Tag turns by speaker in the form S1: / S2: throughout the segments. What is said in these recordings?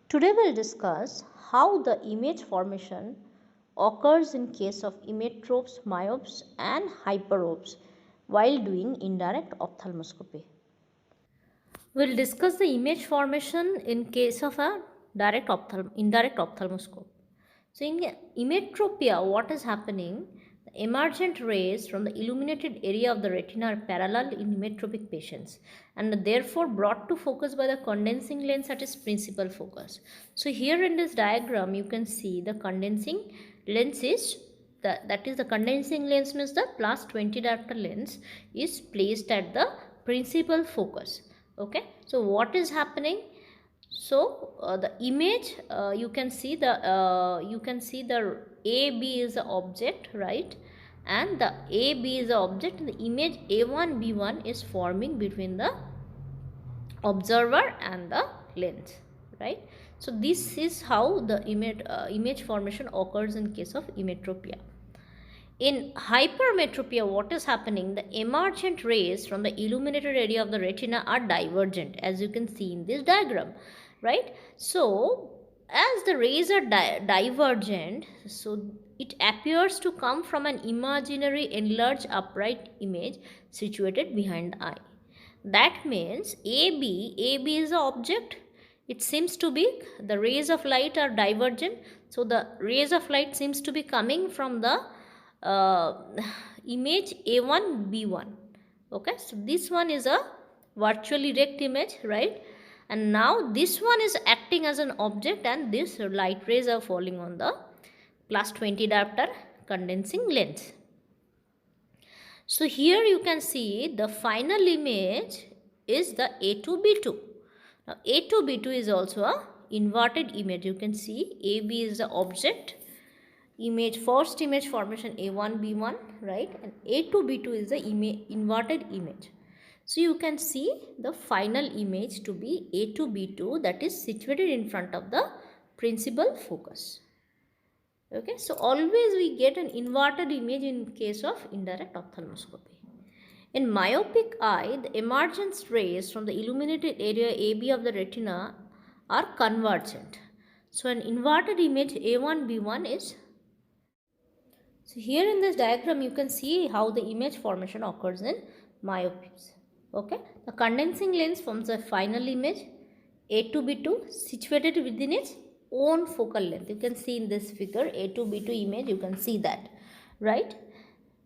S1: Today we'll discuss how the image formation occurs in case of emmetropes, myopes and hyperopes while doing indirect ophthalmoscopy. We'll discuss the image formation in case of a indirect ophthalmoscope. So in emmetropia, what is happening? The emergent rays from the illuminated area of the retina are parallel in emmetropic patients and are therefore brought to focus by the condensing lens at its principal focus. So here in this diagram, you can see the condensing lens is that is the condensing lens means the plus 20 diopter lens is placed at the principal focus. Okay, so what is happening? So the image you can see the AB is the object, right, and the AB is the object and the image A1 B1 is forming between the observer and the lens, right. So this is how the image formation occurs in case of emmetropia. In hypermetropia, what is happening? The emergent rays from the illuminated area of the retina are divergent, as you can see in this diagram, right? So, as the rays are divergent, so it appears to come from an imaginary enlarged upright image situated behind the eye. That means AB is the object. It seems to be the rays of light are divergent. So the rays of light seems to be coming from the uh, image A1 B1. Okay, so this one is a virtually erect image, right? And now this one is acting as an object and this light rays are falling on the plus 20 diopter condensing lens. So here you can see the final image is the A2B2. Now A2B2 is also a inverted image. You can see AB is the object, first image formation A1 B1, right, and A2 B2 is the inverted image. So you can see the final image to be A2 B2 that is situated in front of the principal focus. Okay, so always we get an inverted image in case of indirect ophthalmoscopy. In myopic eye, the emergence rays from the illuminated area AB of the retina are convergent. So an inverted image A1 B1 is. So here in this diagram you can see how the image formation occurs in myopes. Okay, the condensing lens forms a final image A2B2 situated within its own focal length. You can see in this figure A2B2 image, you can see that, right.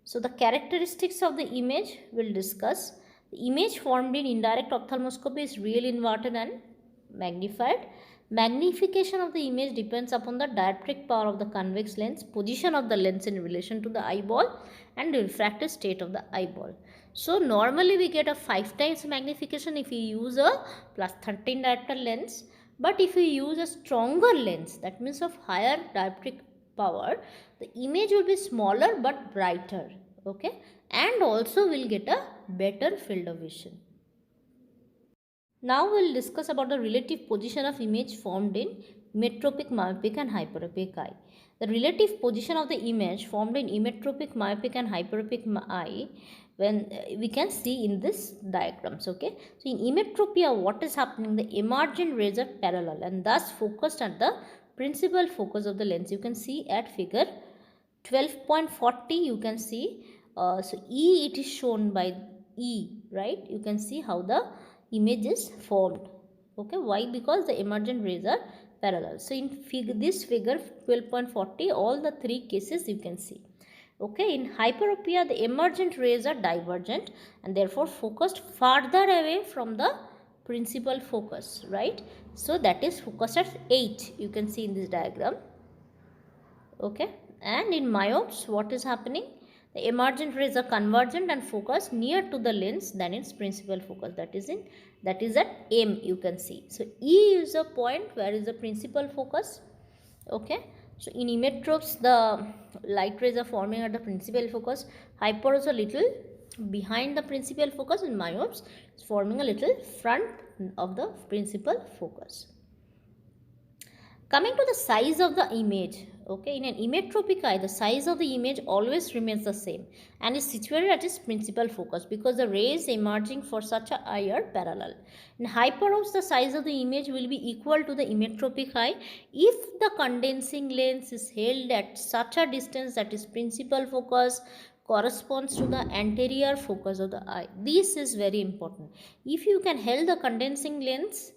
S1: So the characteristics of the image we'll discuss. The image formed in indirect ophthalmoscopy is real inverted and magnified. Magnification of the image depends upon the dioptric power of the convex lens, position of the lens in relation to the eyeball and the refractive state of the eyeball. So normally we get a 5 times magnification if we use a plus 13 diopter lens, but if we use a stronger lens, that means of higher dioptric power, the image will be smaller but brighter, okay, and also will get a better field of vision. Now we will discuss about the relative position of image formed in emmetropic, myopic and hyperopic eye. The relative position of the image formed in emmetropic, myopic and hyperopic eye when we can see in this diagrams. Okay, so in emmetropia, what is happening? The emergent rays are parallel and thus focused at the principal focus of the lens. You can see at figure 12.40. You can see so E, it is shown by E, right? You can see how the image is formed. Okay, why? Because the emergent rays are parallel. So in this figure 12.40, all the three cases you can see. Okay, in hyperopia, the emergent rays are divergent and therefore focused farther away from the principal focus, right? So that is focused at 8. You can see in this diagram. Okay, and in myopes, what is happening? The emergent rays are convergent and focused near to the lens than its principal focus. That is at M. You can see. So E is a point where is the principal focus. Okay. So in emmetropes, the light rays are forming at the principal focus. Hyper is a little behind the principal focus. In myopes, it's forming a little front of the principal focus. Coming to the size of the image, Okay, in an emmetropic eye, the size of the image always remains the same and is situated at its principal focus because the rays emerging for such an eye are parallel. In hyperopes, the size of the image will be equal to the emmetropic eye if the condensing lens is held at such a distance that its principal focus corresponds to the anterior focus of the eye. This is very important. If you can hold the condensing lens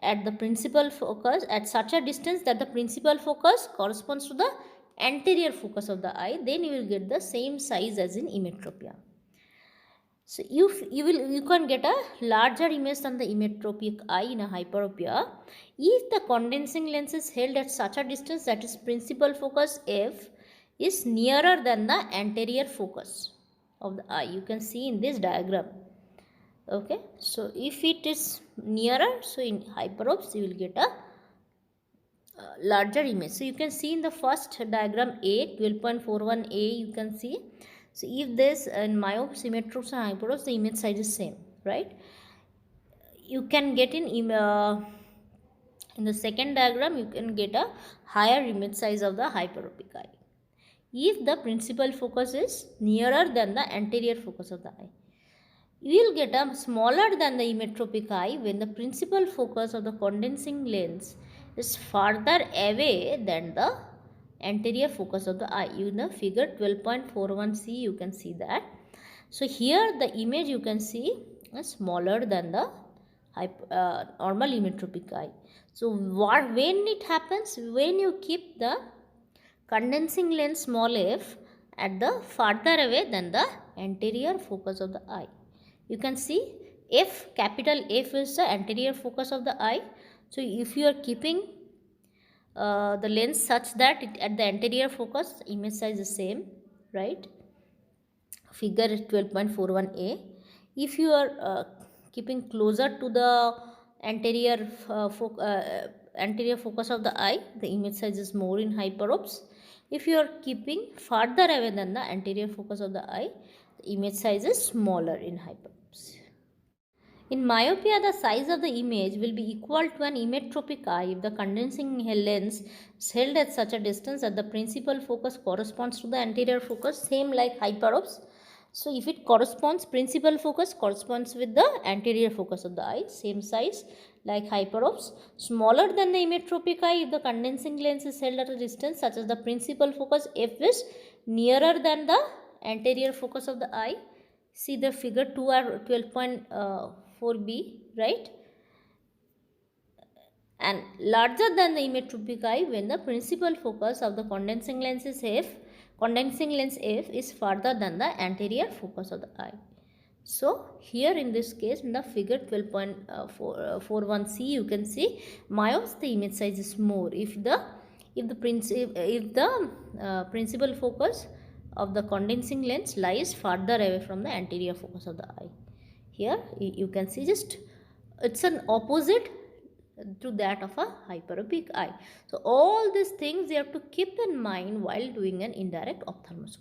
S1: at the principal focus at such a distance that the principal focus corresponds to the anterior focus of the eye, then you will get the same size as in emmetropia. So you can get a larger image than the emmetropic eye in a hyperopia if the condensing lens is held at such a distance that its principal focus f is nearer than the anterior focus of the eye. You can see in this diagram. Okay, so if it is nearer, so in hyperopes you will get a larger image. So you can see in the first diagram A, 12.41a, you can see. So if this in myopes, emmetropes and hyperopes, the image size is same, right? You can get in the second diagram, you can get a higher image size of the hyperopic eye if the principal focus is nearer than the anterior focus of the eye. You will get a smaller than the emmetropic eye when the principal focus of the condensing lens is farther away than the anterior focus of the eye. In the figure 12.41c you can see that. So here the image you can see is smaller than the normal emmetropic eye. So when it happens, when you keep the condensing lens small f at the farther away than the anterior focus of the eye. You can see F, capital F is the anterior focus of the eye. So if you are keeping the lens such that it at the anterior focus, image size is same, right? Figure 12.41a. If you are keeping closer to the anterior focus of the eye, the image size is more in hyperopes. If you are keeping farther away than the anterior focus of the eye, the image size is smaller in hyperopes. In myopia, the size of the image will be equal to an emmetropic eye if the condensing lens is held at such a distance that the principal focus corresponds to the anterior focus, same like hyperopes. So if it corresponds, principal focus corresponds with the anterior focus of the eye, same size like hyperopes. Smaller than the emmetropic eye if the condensing lens is held at a distance such as the principal focus f is nearer than the anterior focus of the eye. See the figure 2 or 12.4b, right? And larger than the emmetropic eye when the principal focus of the condensing lens is f is farther than the anterior focus of the eye. So here in this case, in the figure 12.41c, you can see myopes the image size is more if the principal focus of the condensing lens lies farther away from the anterior focus of the eye. Here you can see just it's an opposite to that of a hyperopic eye. So all these things you have to keep in mind while doing an indirect ophthalmoscopy.